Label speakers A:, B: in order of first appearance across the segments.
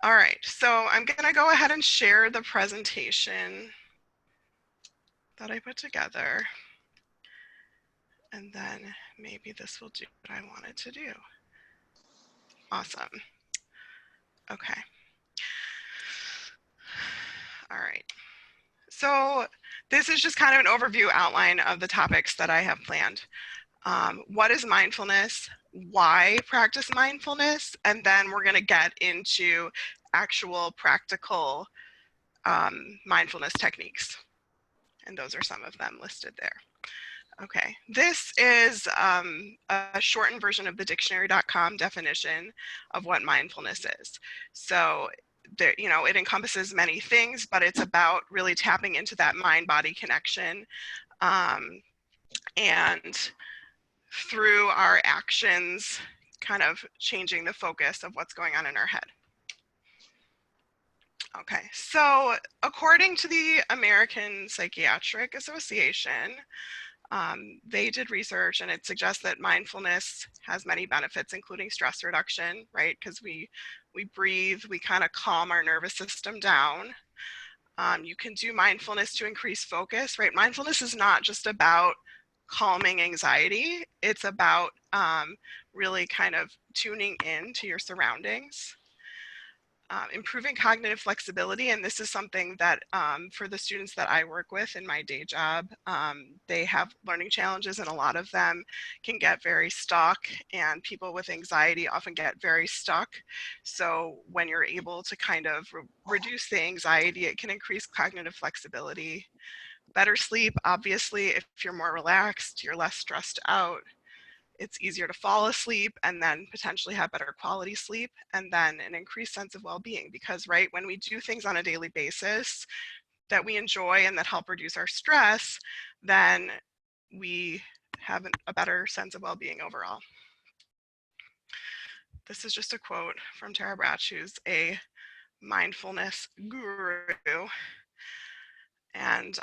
A: All right, so I'm gonna go ahead and share the presentation that I put together. And then maybe this will do what I wanted to do. Awesome. Okay. All right. So this is just kind of an overview outline of the topics that I have planned. What is mindfulness? Why practice mindfulness? And then we're going to get into actual practical mindfulness techniques. And those are some of them listed there. Okay, this is a shortened version of the dictionary.com definition of what mindfulness is. So there, it encompasses many things, but it's about really tapping into that mind-body connection, and through our actions, kind of changing the focus of what's going on in our head. Okay, so according to the American Psychiatric Association, they did research, and it suggests that mindfulness has many benefits, including stress reduction, right? Because we breathe, we kind of calm our nervous system down. You can do mindfulness to increase focus, right? Mindfulness is not just about calming anxiety. It's about really kind of tuning in to your surroundings. Improving cognitive flexibility, and this is something that for the students that I work with in my day job, they have learning challenges, and a lot of them can get very stuck, and people with anxiety often get very stuck. So when you're able to kind of reduce the anxiety, it can increase cognitive flexibility. Better sleep, obviously, if you're more relaxed, you're less stressed out, it's easier to fall asleep and then potentially have better quality sleep, and then an increased sense of well-being, because right when we do things on a daily basis that we enjoy and that help reduce our stress, then we have a better sense of well-being overall. This is just a quote from Tara Brach, who's a mindfulness guru. And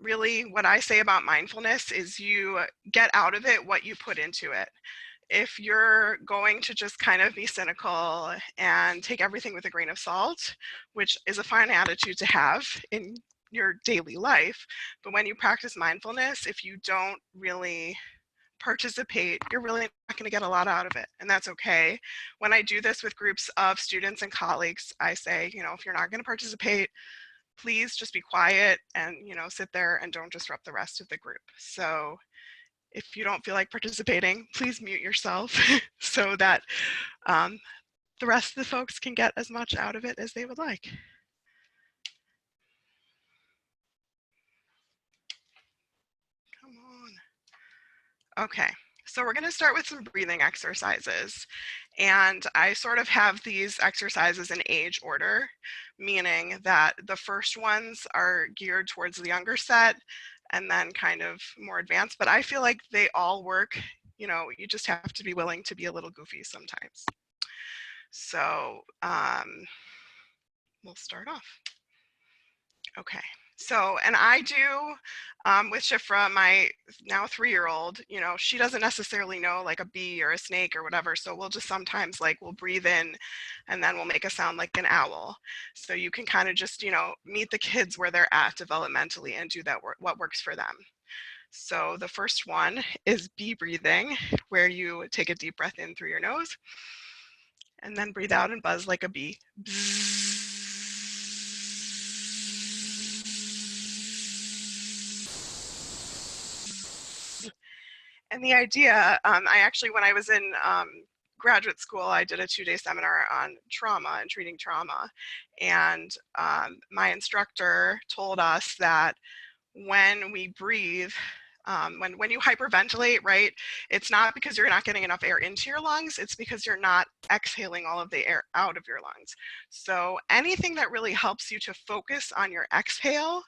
A: really what I say about mindfulness is you get out of it what you put into it. If you're going to just kind of be cynical and take everything with a grain of salt, which is a fine attitude to have in your daily life, but when you practice mindfulness, if you don't really participate, you're really not going to get a lot out of it, and that's okay. When I do this with groups of students and colleagues, I say, if you're not going to participate, please just be quiet and sit there and don't disrupt the rest of the group. So if you don't feel like participating, please mute yourself so that the rest of the folks can get as much out of it as they would like. Come on. Okay, so we're going to start with some breathing exercises. And I sort of have these exercises in age order, meaning that the first ones are geared towards the younger set and then kind of more advanced. But I feel like they all work. You just have to be willing to be a little goofy sometimes. So we'll start off. Okay, so, and I do with Shifra, my now 3-year-old, she doesn't necessarily know like a bee or a snake or whatever. So we'll just sometimes we'll breathe in and then we'll make a sound like an owl. So you can kind of just, meet the kids where they're at developmentally and do that what works for them. So the first one is bee breathing, where you take a deep breath in through your nose and then breathe out and buzz like a bee. And the idea, I actually, when I was in graduate school, I did a 2-day seminar on trauma and treating trauma. And my instructor told us that when we breathe, when you hyperventilate, right, it's not because you're not getting enough air into your lungs, it's because you're not exhaling all of the air out of your lungs. So anything that really helps you to focus on your exhale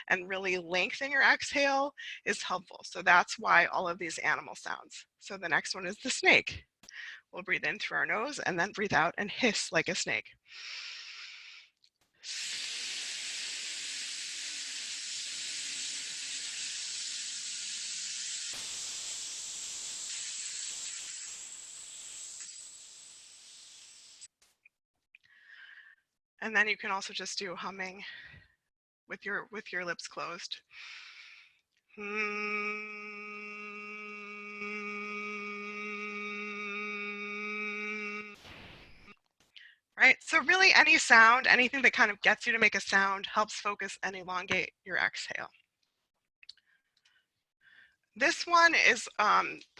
A: and really lengthen your exhale is helpful. So that's why all of these animal sounds. So the next one is the snake. We'll breathe in through our nose and then breathe out and hiss like a snake. And then you can also just do humming with your lips closed. Right, so really any sound, anything that kind of gets you to make a sound helps focus and elongate your exhale. This one is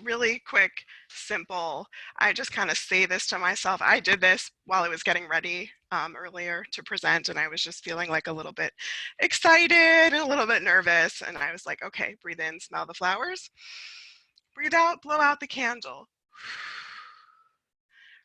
A: really quick, simple. I just kind of say this to myself. I did this while I was getting ready earlier to present, and I was just feeling like a little bit excited and a little bit nervous. And I was like, okay, breathe in, smell the flowers. Breathe out, blow out the candle.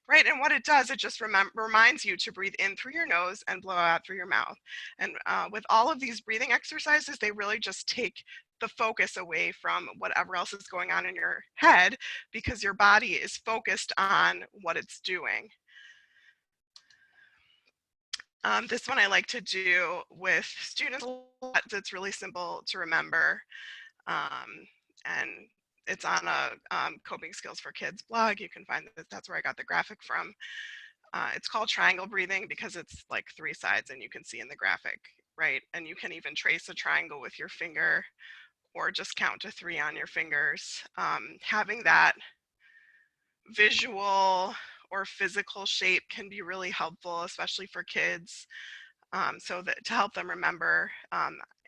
A: Right, and what it does, it just reminds you to breathe in through your nose and blow out through your mouth. And with all of these breathing exercises, they really just take the focus away from whatever else is going on in your head, because your body is focused on what it's doing. This one I like to do with students a lot. It's really simple to remember. And it's on a Coping Skills for Kids blog. You can find this, that's where I got the graphic from. It's called triangle breathing because it's like 3 sides, and you can see in the graphic, right? And you can even trace a triangle with your finger or just count to 3 on your fingers. Having that visual or physical shape can be really helpful, especially for kids, so that to help them remember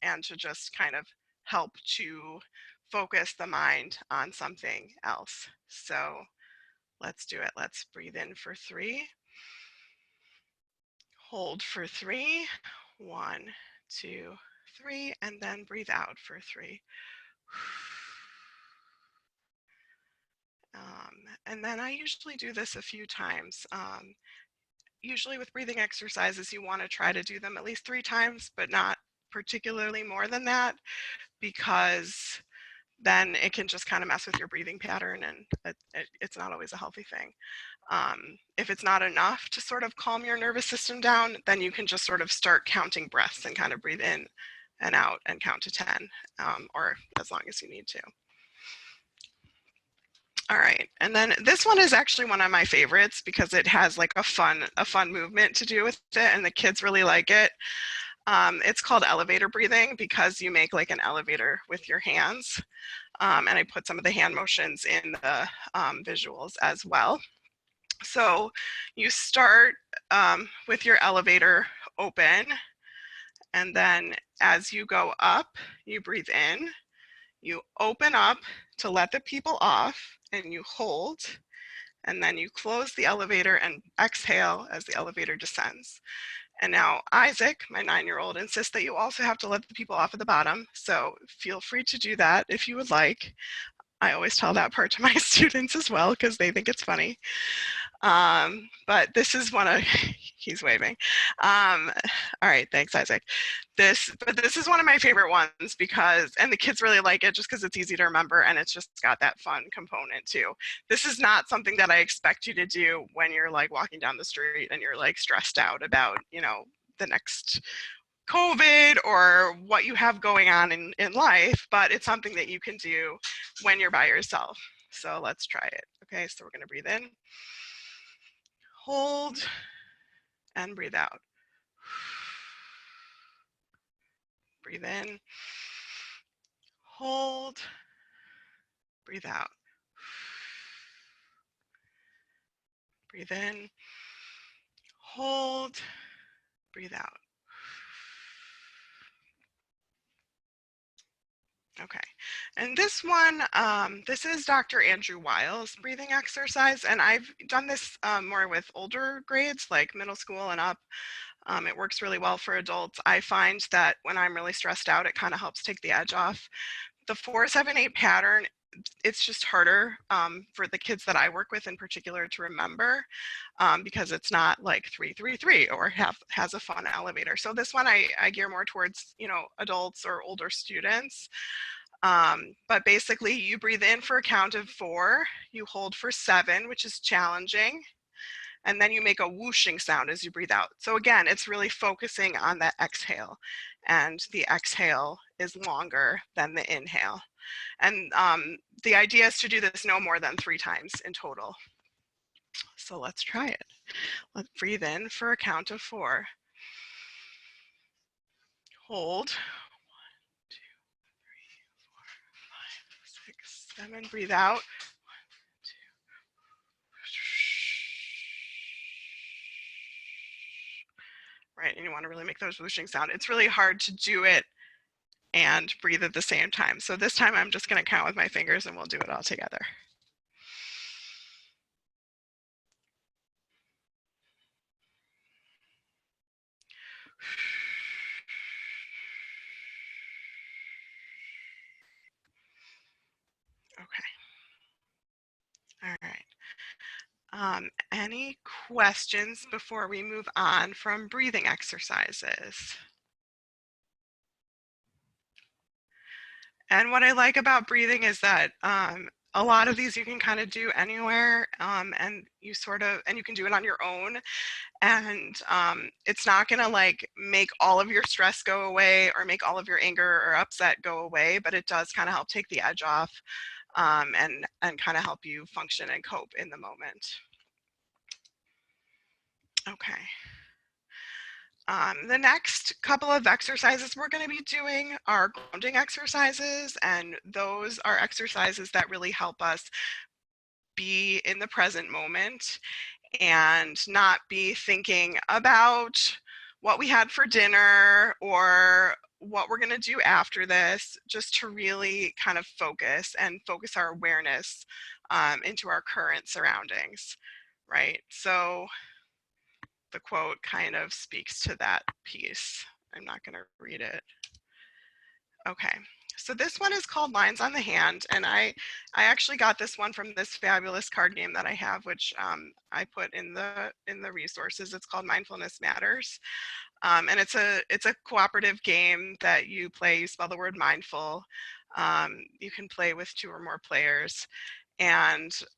A: and to just kind of help to focus the mind on something else. So let's do it. Let's breathe in for 3. Hold for 3. 1, 2, 3, and then breathe out for 3. And then I usually do this a few times. Usually with breathing exercises, you want to try to do them at least 3 times, but not particularly more than that, because then it can just kind of mess with your breathing pattern, and it's not always a healthy thing. If it's not enough to sort of calm your nervous system down, then you can just sort of start counting breaths and kind of breathe in and out and count to 10, or as long as you need to. All right, and then this one is actually one of my favorites because it has like a fun movement to do with it, and the kids really like it. It's called elevator breathing because you make like an elevator with your hands. And I put some of the hand motions in the visuals as well. So you start with your elevator open, and then as you go up, you breathe in, you open up to let the people off, and you hold, and then you close the elevator and exhale as the elevator descends. And now Isaac, my 9-year-old, insists that you also have to let the people off at the bottom. So feel free to do that if you would like. I always tell that part to my students as well because they think it's funny. But this is one of, he's waving. All right, thanks, Isaac. This is one of my favorite ones because, and the kids really like it just because it's easy to remember and it's just got that fun component too. This is not something that I expect you to do when you're like walking down the street and you're like stressed out about, you know, the next COVID or what you have going on in life, but it's something that you can do when you're by yourself. So let's try it. Okay, so we're gonna breathe in, hold, and breathe out. Breathe in, hold, breathe out. Breathe in, hold, breathe out. Okay, and this one, this is Dr. Andrew Weil's breathing exercise, and I've done this more with older grades, like middle school and up. It works really well for adults. I find that when I'm really stressed out, it kind of helps take the edge off. The 4-7-8 pattern, it's just harder for the kids that I work with in particular to remember because it's not like 3-3-3 or has a fun elevator. So this one I gear more towards, you know, adults or older students. But basically you breathe in for a count of 4, you hold for 7, which is challenging, and then you make a whooshing sound as you breathe out. So again, it's really focusing on that exhale, and the exhale is longer than the inhale. And the idea is to do this no more than 3 times in total. So let's try it. Let's breathe in for a count of 4. Hold. 1, 2, 3, 4, 5, 6, 7. Breathe out. 1, 2. Right, and you want to really make those whooshing sound. It's really hard to do it and breathe at the same time. So this time I'm just going to count with my fingers and we'll do it all together. Okay. All right. Any questions before we move on from breathing exercises? And what I like about breathing is that a lot of these you can kind of do anywhere, and you can do it on your own, and it's not gonna like make all of your stress go away or make all of your anger or upset go away, but it does kind of help take the edge off, and kind of help you function and cope in the moment. Okay. The next couple of exercises we're going to be doing are grounding exercises, and those are exercises that really help us be in the present moment and not be thinking about what we had for dinner or what we're going to do after this, just to really kind of focus our awareness into our current surroundings, right? So the quote kind of speaks to that piece. I'm not going to read it. Okay, so this one is called Lines on the Hand, and I actually got this one from this fabulous card game that I have, which I put in the resources. It's called Mindfulness Matters, and it's a cooperative game that you play. You spell the word mindful. You can play with 2 or more players,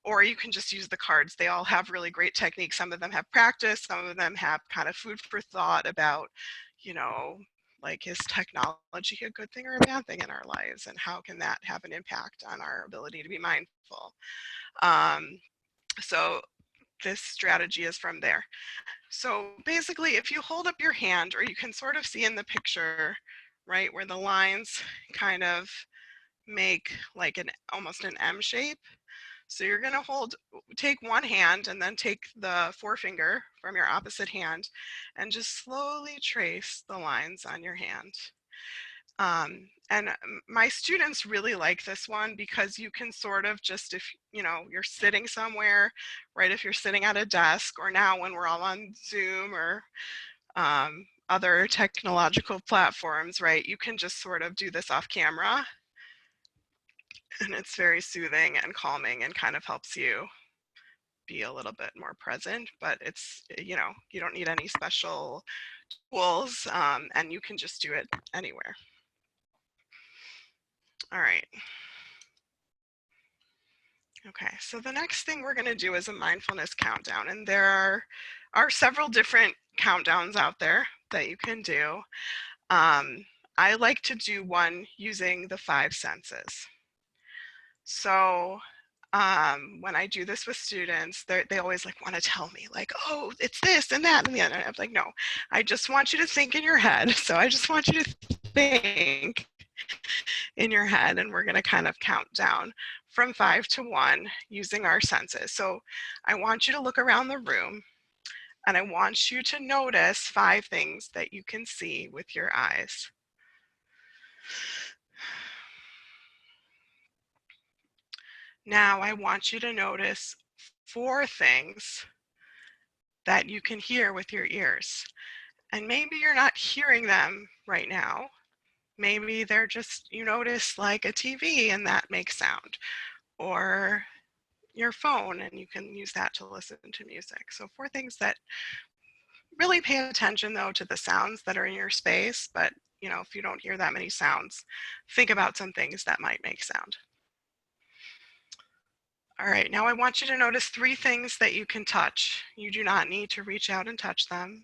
A: or you can just use the cards. They all have really great techniques. Some of them have practice, some of them have kind of food for thought about, you know, like, is technology a good thing or a bad thing in our lives, and how can that have an impact on our ability to be mindful? So this strategy is from there. So basically, if you hold up your hand, or you can sort of see in the picture, right, where the lines kind of make like almost an M shape. So you're going to take one hand and then take the forefinger from your opposite hand and just slowly trace the lines on your hand. And my students really like this one because you can sort of just, if you're sitting somewhere, right, if you're sitting at a desk, or now when we're all on Zoom or other technological platforms, right, you can just sort of do this off camera. And it's very soothing and calming and kind of helps you be a little bit more present, but it's, you don't need any special tools, and you can just do it anywhere. All right. Okay, so the next thing we're going to do is a mindfulness countdown, and there are several different countdowns out there that you can do. I like to do one using the 5 senses. So when I do this with students, they always like want to tell me like, oh, it's this and that and the other. I'm like, no, I just want you to think in your head. So I just want you to think in your head, and we're going to kind of count down from 5 to 1 using our senses. So I want you to look around the room, and I want you to notice 5 things that you can see with your eyes. Now I want you to notice 4 things that you can hear with your ears. And maybe you're not hearing them right now. Maybe they're just, you notice like a TV and that makes sound, or your phone and you can use that to listen to music. So 4 things that really pay attention though to the sounds that are in your space, but if you don't hear that many sounds, think about some things that might make sound. All right, now I want you to notice 3 things that you can touch. You do not need to reach out and touch them.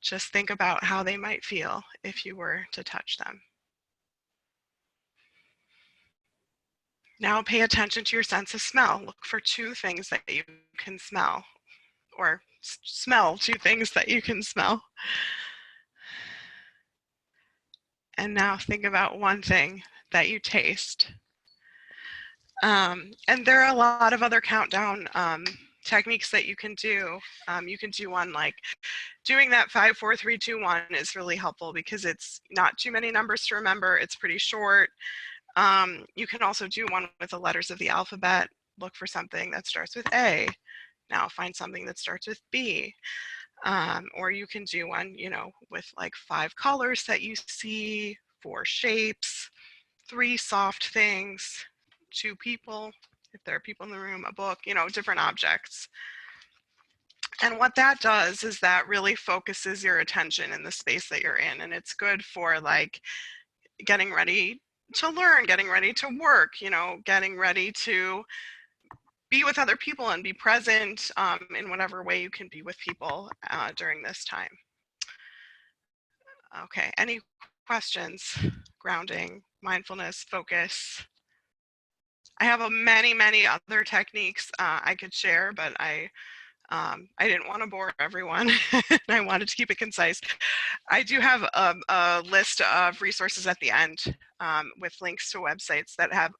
A: Just think about how they might feel if you were to touch them. Now pay attention to your sense of smell. Look for 2 things that you can smell, or smell 2 things that you can smell. And now think about one thing that you taste. And there are a lot of other countdown techniques that you can do. You can do one like doing that 5, 4, 3, 2, 1 is really helpful because it's not too many numbers to remember. It's pretty short. You can also do one with the letters of the alphabet. Look for something that starts with A. Now find something that starts with B. Or you can do one, you know, with like 5 colors that you see, 4 shapes, 3 soft things, 2 people, if there are people in the room, a book, you know, different objects. And what that does is that really focuses your attention in the space that you're in. And it's good for like getting ready to learn, getting ready to work, you know, getting ready to be with other people and be present in whatever way you can be with people during this time. Okay, any questions? Grounding, mindfulness, focus. I have many other techniques I could share, but I didn't want to bore everyone. I wanted to keep it concise. I do have a list of resources at the end with links to websites that have,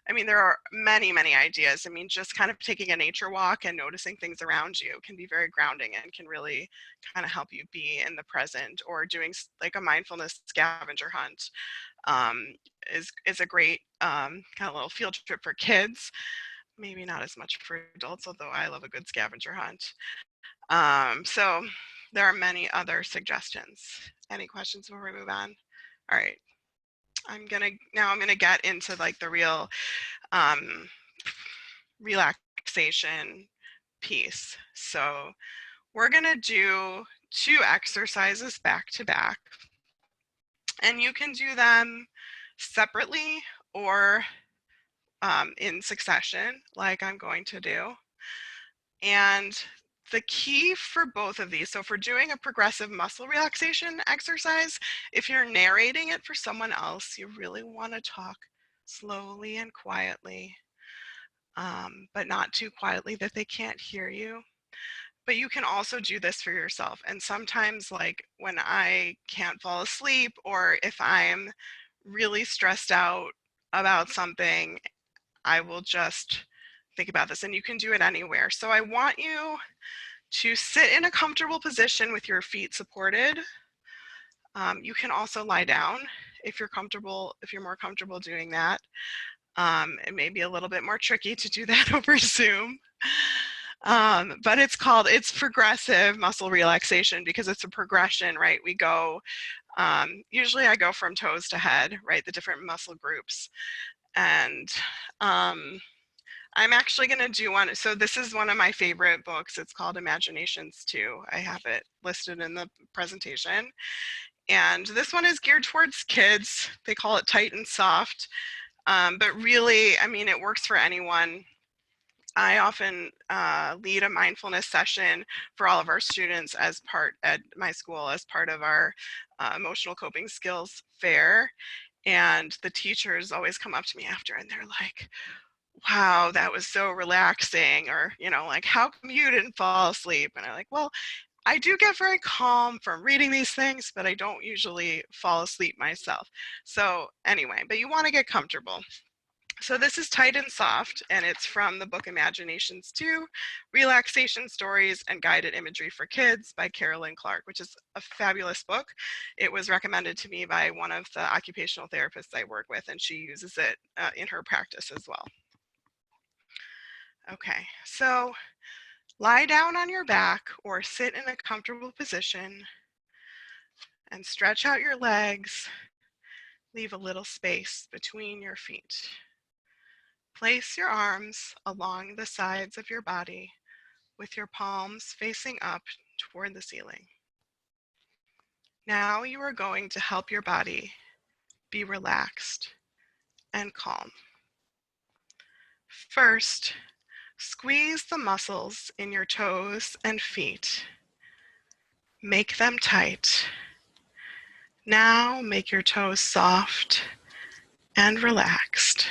A: I mean, there are many ideas. I mean, just kind of taking a nature walk and noticing things around you can be very grounding and can really kind of help you be in the present, or doing like a mindfulness scavenger hunt is a great kind of little field trip for kids. Maybe not as much for adults, although I love a good scavenger hunt. So there are many other suggestions. Any questions before we move on? All right, I'm gonna get into like the real relaxation piece. So we're gonna do 2 exercises back to back, and you can do them separately or in succession, like I'm going to do. And the key for both of these, so for doing a progressive muscle relaxation exercise, if you're narrating it for someone else, you really want to talk slowly and quietly, but not too quietly that they can't hear you. But you can also do this for yourself. And sometimes, like when I can't fall asleep, or if I'm really stressed out about something, I will just think about this, and you can do it anywhere. So I want you to sit in a comfortable position with your feet supported. You can also lie down if you're more comfortable doing that. It may be a little bit more tricky to do that over Zoom. But it's progressive muscle relaxation because it's a progression, right? We go, usually I go from toes to head, right? The different muscle groups. And I'm actually going to do one. So this is one of my favorite books. It's called Imaginations 2. I have it listed in the presentation. And this one is geared towards kids. They call it Tight and Soft. But really, I mean, it works for anyone. I often lead a mindfulness session for all of our students at my school as part of our emotional coping skills fair. And the teachers always come up to me after and they're like, wow, that was so relaxing, or, you know, like, how come you didn't fall asleep? And I'm like, well, I do get very calm from reading these things, but I don't usually fall asleep myself. So anyway, but you want to get comfortable. So this is Tight and Soft, and it's from the book Imaginations 2, Relaxation Stories and Guided Imagery for Kids by Carolyn Clark, which is a fabulous book. It was recommended to me by one of the occupational therapists I work with, and she uses it in her practice as well. Okay, so lie down on your back or sit in a comfortable position and stretch out your legs. Leave a little space between your feet. Place your arms along the sides of your body with your palms facing up toward the ceiling. Now you are going to help your body be relaxed and calm. First, squeeze the muscles in your toes and feet. Make them tight. Now make your toes soft and relaxed.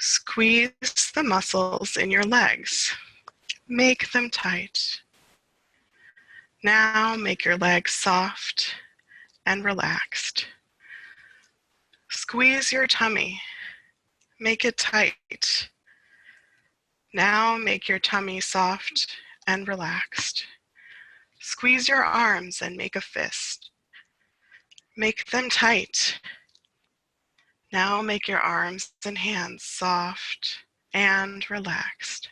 A: Squeeze the muscles in your legs. Make them tight. Now make your legs soft and relaxed. Squeeze your tummy. Make it tight. Now make your tummy soft and relaxed. Squeeze your arms and make a fist. Make them tight. Now make your arms and hands soft and relaxed.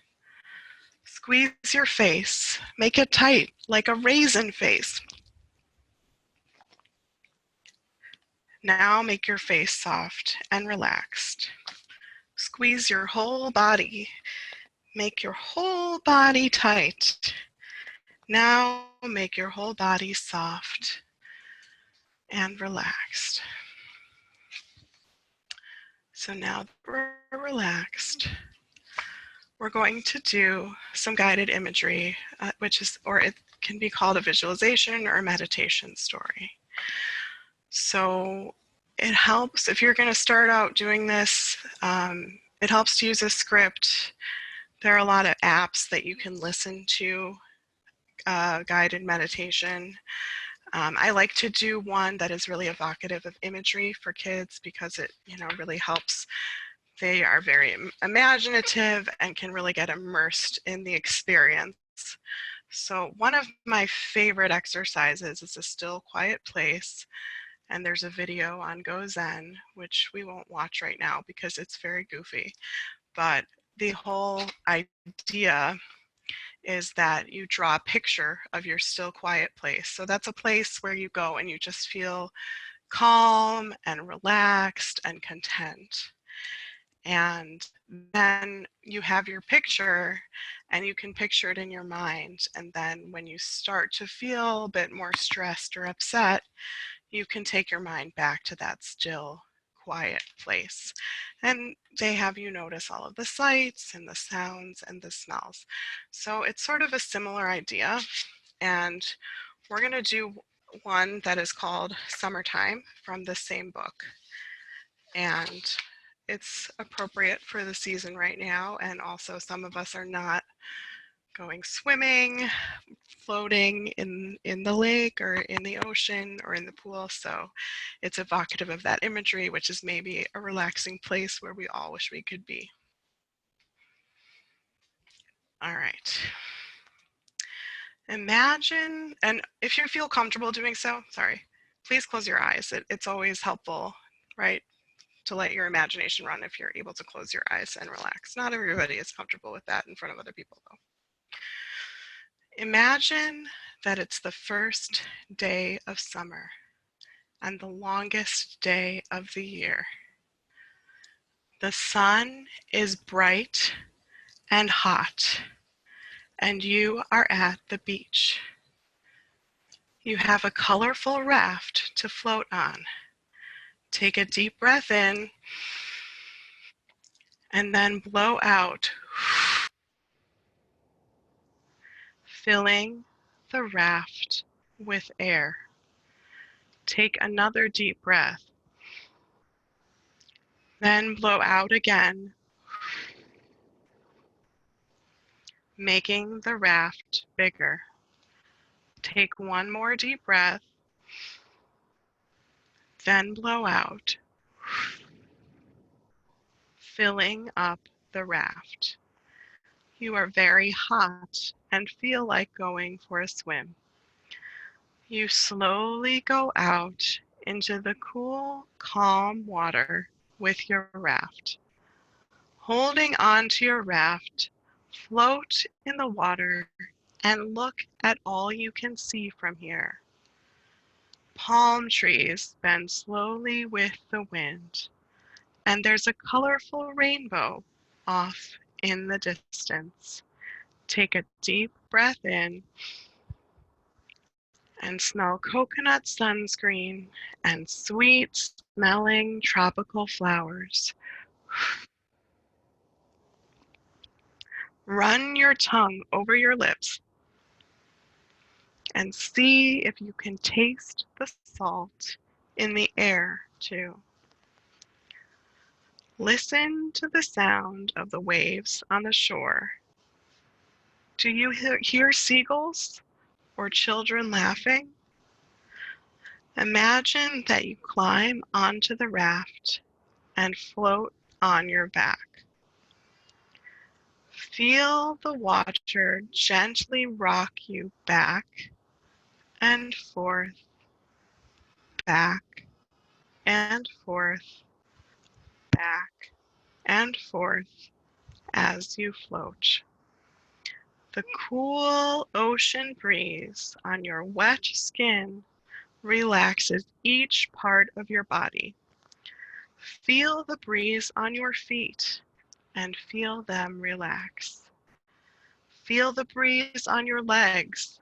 A: Squeeze your face. Make it tight like a raisin face. Now make your face soft and relaxed. Squeeze your whole body. Make your whole body tight. Now make your whole body soft and relaxed. So now that we're relaxed, we're going to do some guided imagery, or it can be called a visualization or a meditation story. So it helps if you're going to start out doing this, it helps to use a script. There are a lot of apps that you can listen to guided meditation. I like to do one that is really evocative of imagery for kids because it, really helps. They are very imaginative and can really get immersed in the experience. So one of my favorite exercises is a still, quiet place. And there's a video on GoZen, which we won't watch right now because it's very goofy. But the whole idea is that you draw a picture of your still, quiet place. So that's a place where you go and you just feel calm and relaxed and content. And then you have your picture and you can picture it in your mind. And then when you start to feel a bit more stressed or upset, you can take your mind back to that still, quiet place. And they have you notice all of the sights and the sounds and the smells. So it's sort of a similar idea. And we're going to do one that is called Summertime from the same book. And it's appropriate for the season right now. And also some of us are not going swimming, floating in the lake or in the ocean or in the pool. So it's evocative of that imagery, which is maybe a relaxing place where we all wish we could be. All right. Imagine, and if you feel comfortable doing so, please close your eyes. It's always helpful, right, to let your imagination run if you're able to close your eyes and relax. Not everybody is comfortable with that in front of other people, though. Imagine that it's the first day of summer and the longest day of the year. The sun is bright and hot, and you are at the beach. You have a colorful raft to float on. Take a deep breath in and then blow out, filling the raft with air. Take another deep breath, then blow out again, making the raft bigger. Take one more deep breath, then blow out, filling up the raft. You are very hot and feel like going for a swim. You slowly go out into the cool, calm water with your raft. Holding onto your raft, float in the water and look at all you can see from here. Palm trees bend slowly with the wind, and there's a colorful rainbow off in the distance. Take a deep breath in and smell coconut sunscreen and sweet smelling tropical flowers. Run your tongue over your lips and see if you can taste the salt in the air too. Listen to the sound of the waves on the shore. Do you hear seagulls or children laughing? Imagine that you climb onto the raft and float on your back. Feel the water gently rock you back and forth, back and forth, back and forth as you float. The cool ocean breeze on your wet skin relaxes each part of your body. Feel the breeze on your feet and feel them relax. Feel the breeze on your legs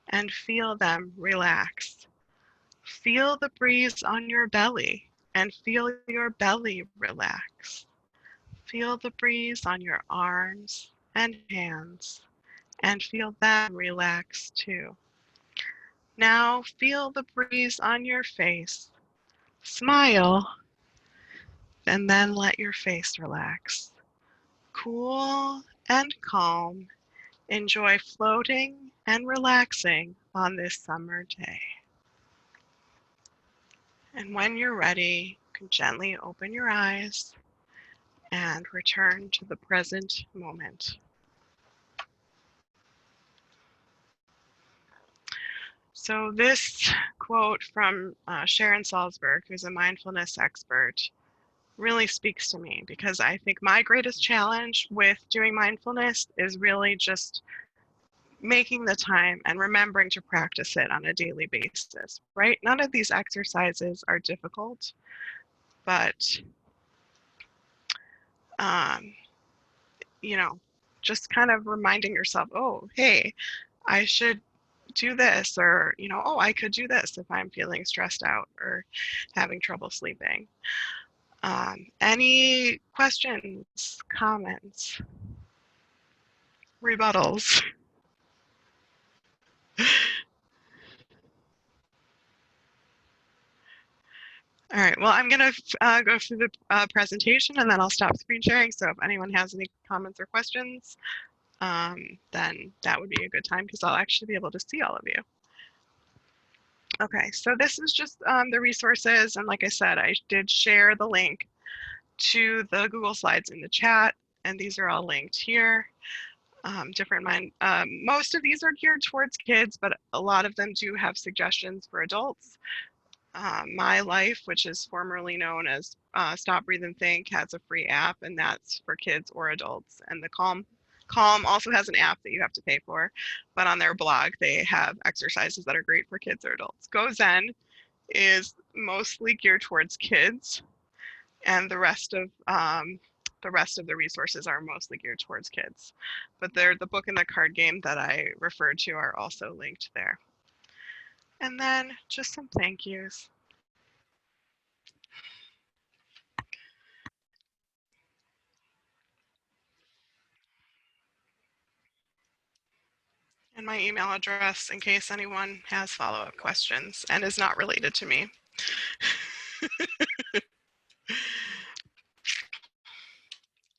A: and feel them relax. Feel the breeze on your belly and feel your belly relax. Feel the breeze on your arms and hands and feel them relax too. Now feel the breeze on your face. Smile and then let your face relax. Cool and calm, enjoy floating and relaxing on this summer day. And when you're ready, you can gently open your eyes and return to the present moment. So this quote from Sharon Salzberg, who's a mindfulness expert, really speaks to me because I think my greatest challenge with doing mindfulness is really just making the time and remembering to practice it on a daily basis, right? None of these exercises are difficult, but um, you know, just kind of reminding yourself, oh, hey, I should do this, or, oh, I could do this if I'm feeling stressed out or having trouble sleeping. Any questions, comments, rebuttals? All right, well, I'm going to go through the presentation and then I'll stop screen sharing. So if anyone has any comments or questions, then that would be a good time because I'll actually be able to see all of you. Okay, so this is just the resources. And like I said, I did share the link to the Google Slides in the chat, and these are all linked here. Most of these are geared towards kids, but a lot of them do have suggestions for adults. My Life, which is formerly known as Stop, Breathe, and Think, has a free app, and that's for kids or adults. And the Calm also has an app that you have to pay for, but on their blog, they have exercises that are great for kids or adults. Go Zen is mostly geared towards kids, and the rest of the resources are mostly geared towards kids. But the book and the card game that I referred to are also linked there. And then just some thank yous. And my email address in case anyone has follow-up questions and is not related to me.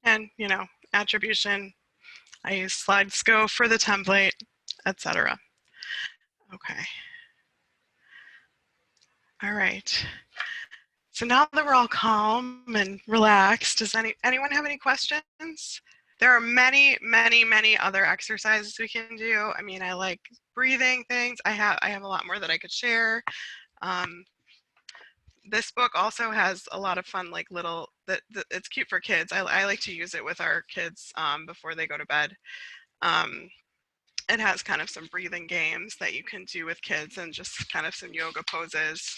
A: And, attribution, I use Slutsky for the template, etc. Okay. All right. So now that we're all calm and relaxed, does anyone have any questions? There are many, many, many other exercises we can do. I mean, I like breathing things. I have a lot more that I could share. This book also has a lot of fun, like it's cute for kids. I like to use it with our kids before they go to bed. It has kind of some breathing games that you can do with kids and just kind of some yoga poses.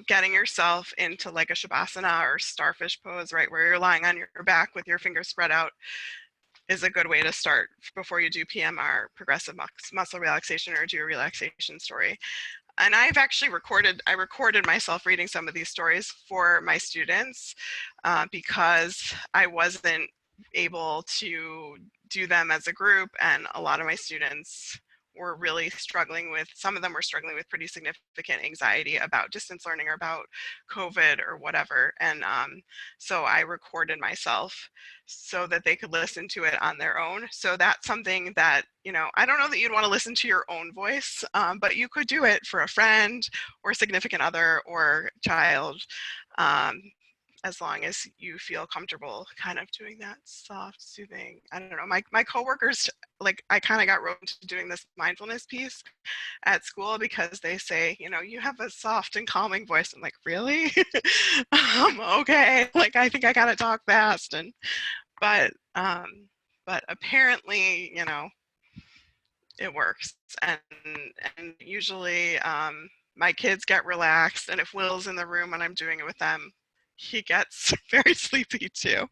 A: Getting yourself into like a shavasana or starfish pose, right, where you're lying on your back with your fingers spread out, is a good way to start before you do PMR, progressive muscle relaxation, or do a relaxation story. And I've actually recorded myself reading some of these stories for my students because I wasn't able to do them as a group, and a lot of my students were really struggling with, some of them were struggling with pretty significant anxiety about distance learning or about COVID or whatever. And so I recorded myself so that they could listen to it on their own. So that's something that, you know, I don't know that you'd want to listen to your own voice, but you could do it for a friend or significant other or child. Um, as long as you feel comfortable kind of doing that soft, soothing. I don't know. My coworkers, like, I kind of got roped into doing this mindfulness piece at school because they say, you know, you have a soft and calming voice. I'm like, really? Okay. Like, I think I gotta talk fast. And but apparently, you know, it works. And usually, my kids get relaxed, and if Will's in the room when I'm doing it with them, he gets very sleepy too.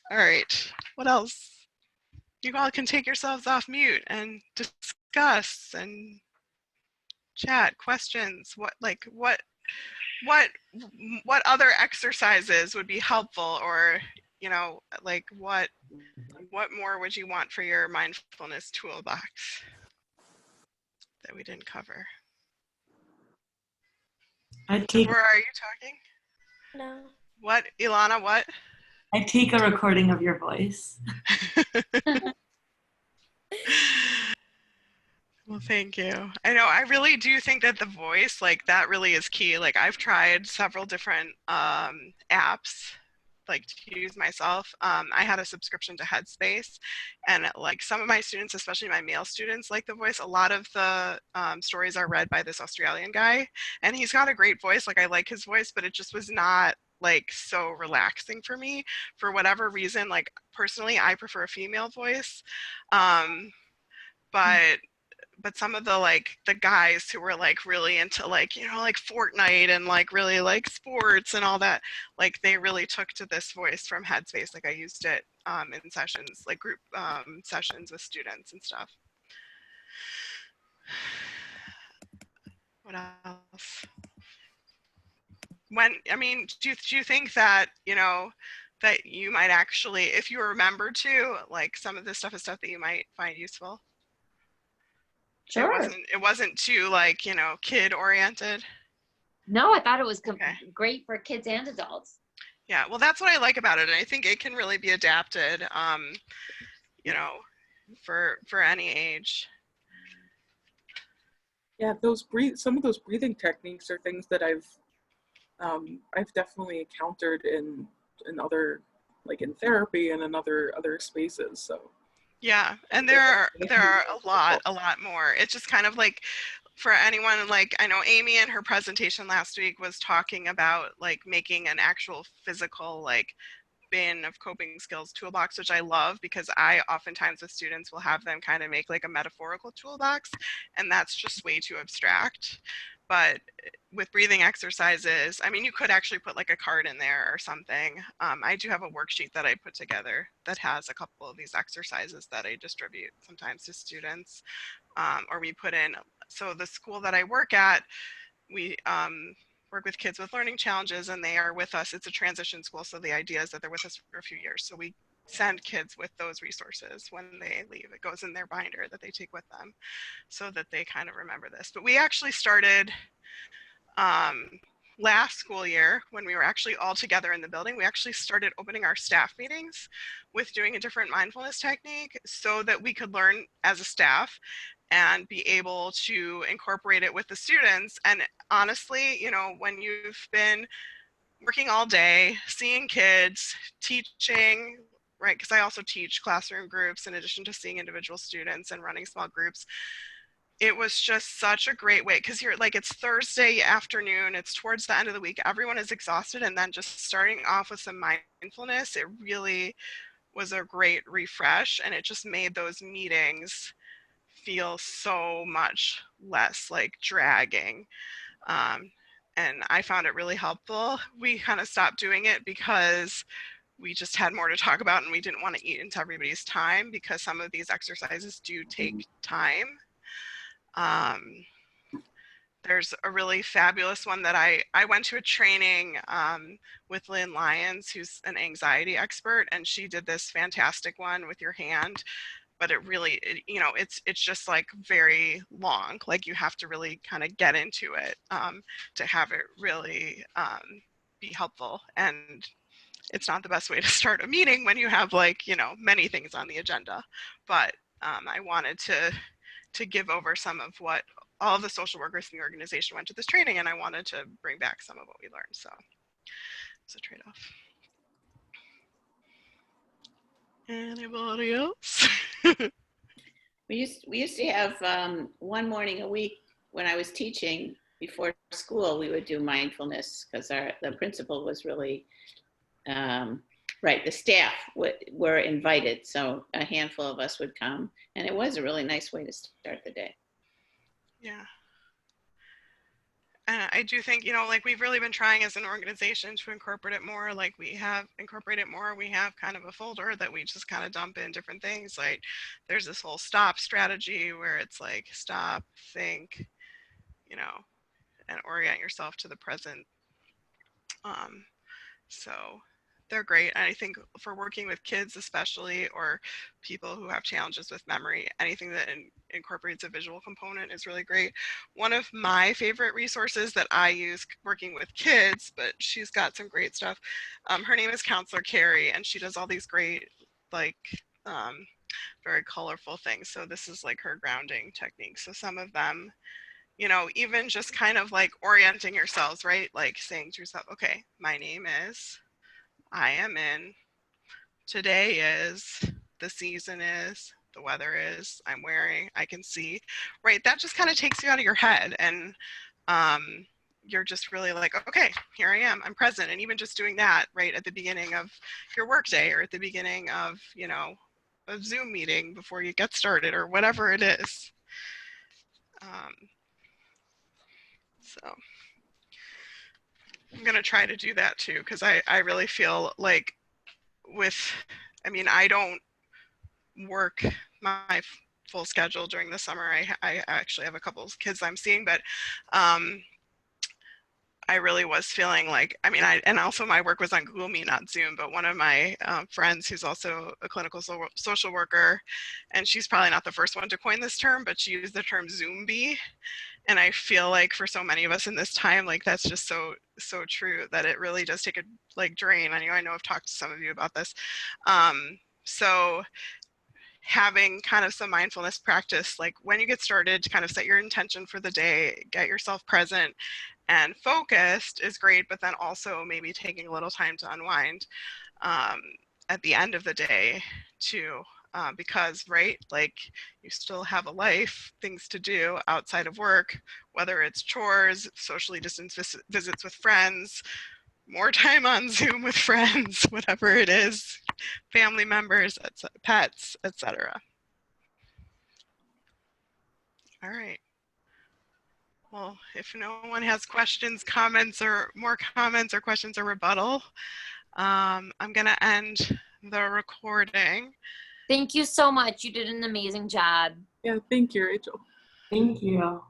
A: All right, what else? You all can take yourselves off mute and discuss and chat questions. What what other exercises would be helpful, or, you know, like what more would you want for your mindfulness toolbox that we didn't cover? Deborah, are you talking?
B: No.
A: What, Ilana, what?
C: I'd take a recording of your voice.
A: Well, thank you. I know, I really do think that the voice, like, that really is key. Like, I've tried several different apps, like, to use myself. I had a subscription to Headspace, and like some of my students, especially my male students, like the voice. A lot of the stories are read by this Australian guy, and he's got a great voice. Like, I like his voice, but it just was not like so relaxing for me for whatever reason. Like, personally, I prefer a female voice. But some of the, like, the guys who were like really into, like, you know, like Fortnite and like really like sports and all that, like, they really took to this voice from Headspace. Like, I used it in sessions, like group sessions with students and stuff. What else? I mean, do you think that, you know, that you might actually, if you remember to, like, some of this stuff is stuff that you might find useful?
B: Sure.
A: It wasn't too, like, you know, kid oriented.
B: No, I thought it was great for kids and adults.
A: Yeah, well, that's what I like about it, and I think it can really be adapted, you know, for any age.
D: Yeah, some of those breathing techniques are things that I've definitely encountered in other, like in therapy and in other spaces. So
A: yeah, and there are a lot more. It's just kind of like, for anyone, like, I know Amy in her presentation last week was talking about like making an actual physical, like, bin of coping skills toolbox, which I love, because I oftentimes with students will have them kind of make like a metaphorical toolbox, and that's just way too abstract. But with breathing exercises, I mean, you could actually put like a card in there or something. I do have a worksheet that I put together that has a couple of these exercises that I distribute sometimes to students, or we put in. So the school that I work at, we work with kids with learning challenges, and they are with us. It's a transition school, so the idea is that they're with us for a few years. So we send kids with those resources when they leave. It goes in their binder that they take with them so that they kind of remember this. But we actually started last school year, when we were actually all together in the building, we actually started opening our staff meetings with doing a different mindfulness technique so that we could learn as a staff and be able to incorporate it with the students. And honestly, you know, when you've been working all day, seeing kids, teaching, right? Because I also teach classroom groups in addition to seeing individual students and running small groups. It was just such a great way, because you're like, it's Thursday afternoon, it's towards the end of the week, everyone is exhausted, and then just starting off with some mindfulness, it really was a great refresh, and it just made those meetings feel so much less like dragging. And I found it really helpful. We kind of stopped doing it because we just had more to talk about, and we didn't want to eat into everybody's time, because some of these exercises do take time. There's a really fabulous one that I went to a training with Lynn Lyons, who's an anxiety expert, and she did this fantastic one with your hand but it really, you know, it's just like very long. Like you have to really kind of get into it to have it really be helpful. And it's not the best way to start a meeting when you have like, you know, many things on the agenda. But I wanted to give over some of what all of the social workers in the organization went to this training, and I wanted to bring back some of what we learned. So it's a trade-off. Anybody else?
E: We used to have one morning a week when I was teaching before school. We would do mindfulness because the principal was really right. The staff were invited, so a handful of us would come, and it was a really nice way to start the day.
A: Yeah. I do think, you know, like we've really been trying as an organization to incorporate it more. Like we have incorporated more. We have kind of a folder that we just kind of dump in different things. Like there's this whole stop strategy where it's like stop, think, you know, and orient yourself to the present. So they're great. And I think for working with kids especially, or people who have challenges with memory, anything that incorporates a visual component is really great. One of my favorite resources that I use working with kids, but she's got some great stuff. Her name is Counselor Carrie, and she does all these great, like, very colorful things. So this is like her grounding technique. So some of them, you know, even just kind of like orienting yourselves, right? Like saying to yourself, okay, my name is, I am in, today is, the season is, the weather is, I'm wearing, I can see, right? That just kind of takes you out of your head, and you're just really like, okay, here I am, I'm present. And even just doing that right at the beginning of your workday, or at the beginning of, you know, a Zoom meeting before you get started, or whatever it is. So I'm gonna try to do that too, because I really feel like I mean, I don't work my full schedule during the summer. I actually have a couple of kids I'm seeing, but I really was feeling like, I mean, and also my work was on Google Meet, not Zoom, but one of my friends who's also a clinical social worker, and she's probably not the first one to coin this term, but she used the term Zombie. And I feel like for so many of us in this time, like that's just so true, that it really does take a like drain. I know I've talked to some of you about this. So having kind of some mindfulness practice, like when you get started, to kind of set your intention for the day, get yourself present and focused is great, but then also maybe taking a little time to unwind at the end of the day too. Because, right, like you still have a life, things to do outside of work, whether it's chores, socially distanced visits with friends, more time on Zoom with friends, whatever it is, family members, pets, etc. All right. Well, if no one has questions, comments, or more comments or questions or rebuttal, I'm going to end the recording.
B: Thank you so much. You did an amazing job.
D: Yeah, thank you, Rachel.
C: Thank you.